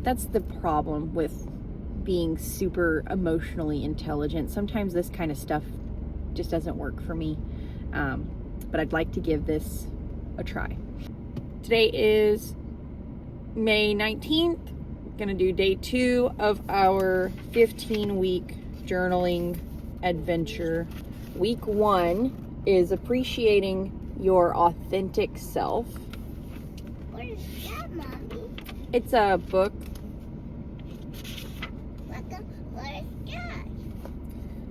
that's the problem with being super emotionally intelligent. Sometimes this kind of stuff just doesn't work for me. But I'd like to give this a try. Today is May 19th. Gonna do day 2 of our 15-week journaling adventure. Week 1 is appreciating your authentic self. What is that, Mommy? It's a book. What is that?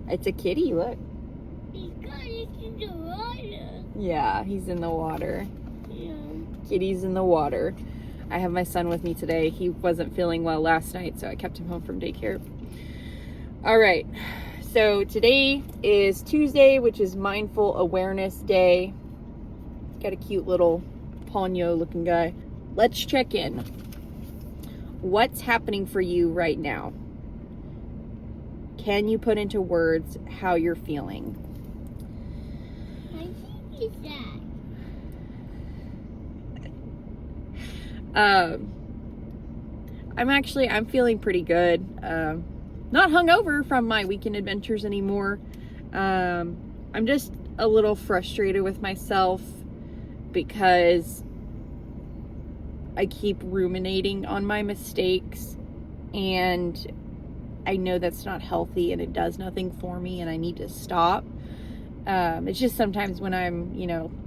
It's a kitty, look. He's going into the water. Yeah, he's in the water. Yeah. Kitty's in the water. I have my son with me today. He wasn't feeling well last night, so I kept him home from daycare. All right, so today is Tuesday, which is Mindful Awareness Day. Got a cute little Ponyo looking guy. Let's check in. What's happening for you right now? Can you put into words how you're feeling? I think he's sad. I'm feeling pretty good. Not hungover from my weekend adventures anymore. I'm just a little frustrated with myself because I keep ruminating on my mistakes, and I know that's not healthy and it does nothing for me, and I need to stop. It's just sometimes when I'm,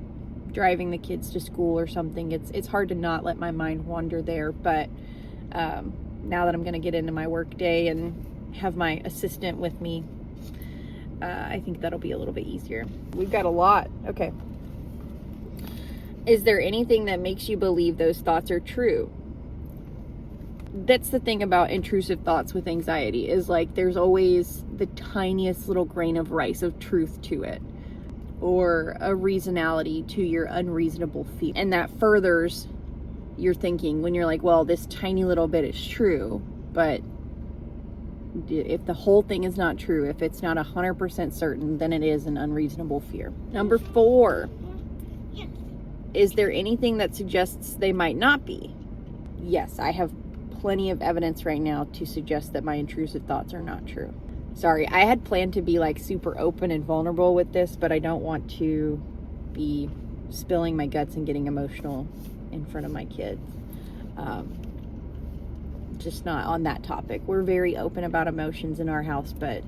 driving the kids to school or something, it's hard to not let my mind wander there. But now that I'm going to get into my work day and have my assistant with me, I think that'll be a little bit easier. We've got a lot. Okay. Is there anything that makes you believe those thoughts are true? That's the thing about intrusive thoughts with anxiety, is like there's always the tiniest little grain of rice of truth to it, or a reasonality to your unreasonable fear. And that furthers your thinking when you're like, well, this tiny little bit is true, but if the whole thing is not true, if it's not 100% certain, then it is an unreasonable fear. Number 4, is there anything that suggests they might not be? Yes, I have plenty of evidence right now to suggest that my intrusive thoughts are not true. Sorry, I had planned to be like super open and vulnerable with this, but I don't want to be spilling my guts and getting emotional in front of my kids. Just not on that topic. We're very open about emotions in our house, but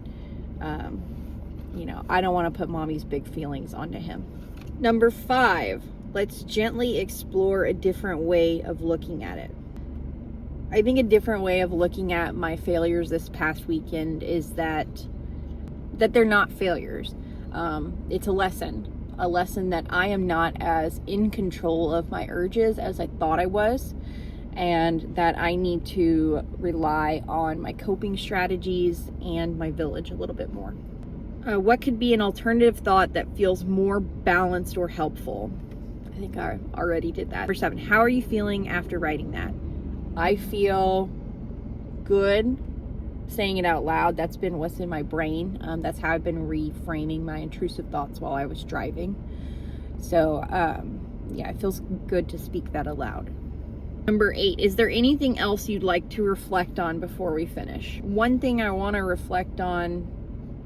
I don't want to put mommy's big feelings onto him. Number 5, let's gently explore a different way of looking at it. I think a different way of looking at my failures this past weekend is that they're not failures. It's a lesson that I am not as in control of my urges as I thought I was, and that I need to rely on my coping strategies and my village a little bit more. What could be an alternative thought that feels more balanced or helpful? I think I already did that. Number 7, how are you feeling after writing that? I feel good saying it out loud. That's been what's in my brain. That's how I've been reframing my intrusive thoughts while I was driving. So, it feels good to speak that aloud. Number 8, is there anything else you'd like to reflect on before we finish? One thing I want to reflect on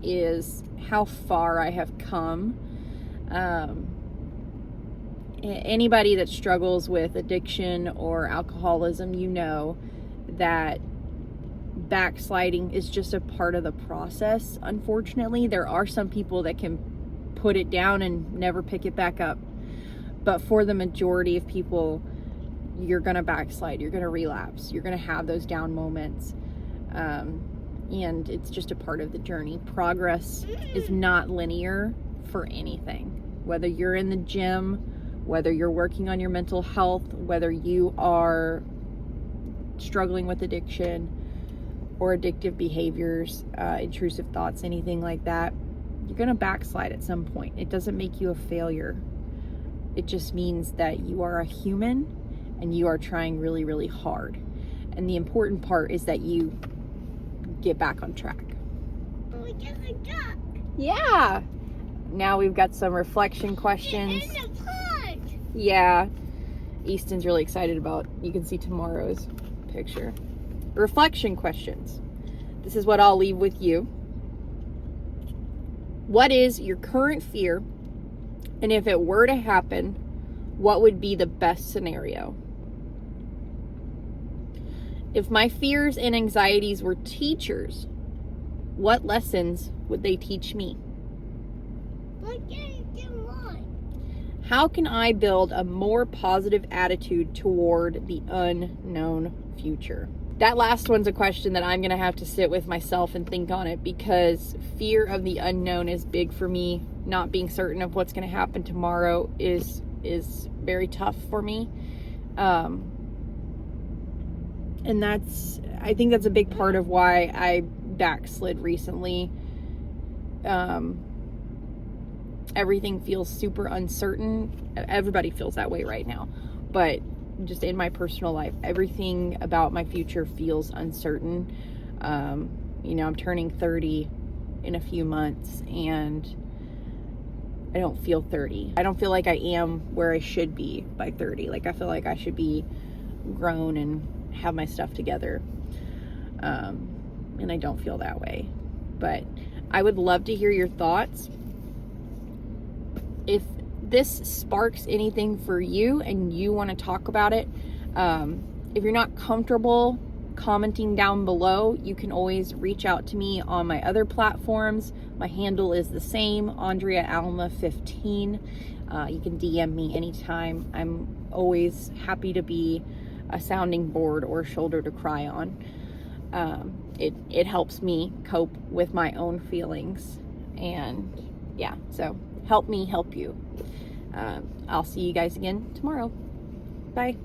is how far I have come. Anybody that struggles with addiction or alcoholism, that backsliding is just a part of the process. Unfortunately, there are some people that can put it down and never pick it back up. But for the majority of people, you're going to backslide, you're going to relapse, you're going to have those down moments. And it's just a part of the journey. Progress is not linear for anything. Whether you're in the gym, whether you're working on your mental health, whether you are struggling with addiction or addictive behaviors, intrusive thoughts, anything like that, you're going to backslide at some point. It doesn't make you a failure. It just means that you are a human and you are trying really, really hard. And the important part is that you get back on track. We just a duck. Yeah. Now we've got some reflection questions. In the pond. Yeah. Easton's really excited about, you can see tomorrow's picture. reflection questions. This is what I'll leave with you. What is your current fear? And if it were to happen, what would be the best scenario? If my fears and anxieties were teachers, what lessons would they teach me? How can I build a more positive attitude toward the unknown future? That last one's a question that I'm going to have to sit with myself and think on it, because fear of the unknown is big for me. Not being certain of what's going to happen tomorrow is very tough for me. And I think that's a big part of why I backslid recently. Everything feels super uncertain. Everybody feels that way right now. But just in my personal life, everything about my future feels uncertain. I'm turning 30 in a few months, and I don't feel 30. I don't feel like I am where I should be by 30. Like, I feel like I should be grown and have my stuff together. And I don't feel that way. But I would love to hear your thoughts. If this sparks anything for you and you want to talk about it, if you're not comfortable commenting down below, you can always reach out to me on my other platforms. My handle is the same, AndreaAlma15. You can DM me anytime. I'm always happy to be a sounding board or shoulder to cry on. It helps me cope with my own feelings, and yeah, so help me help you. I'll see you guys again tomorrow. Bye.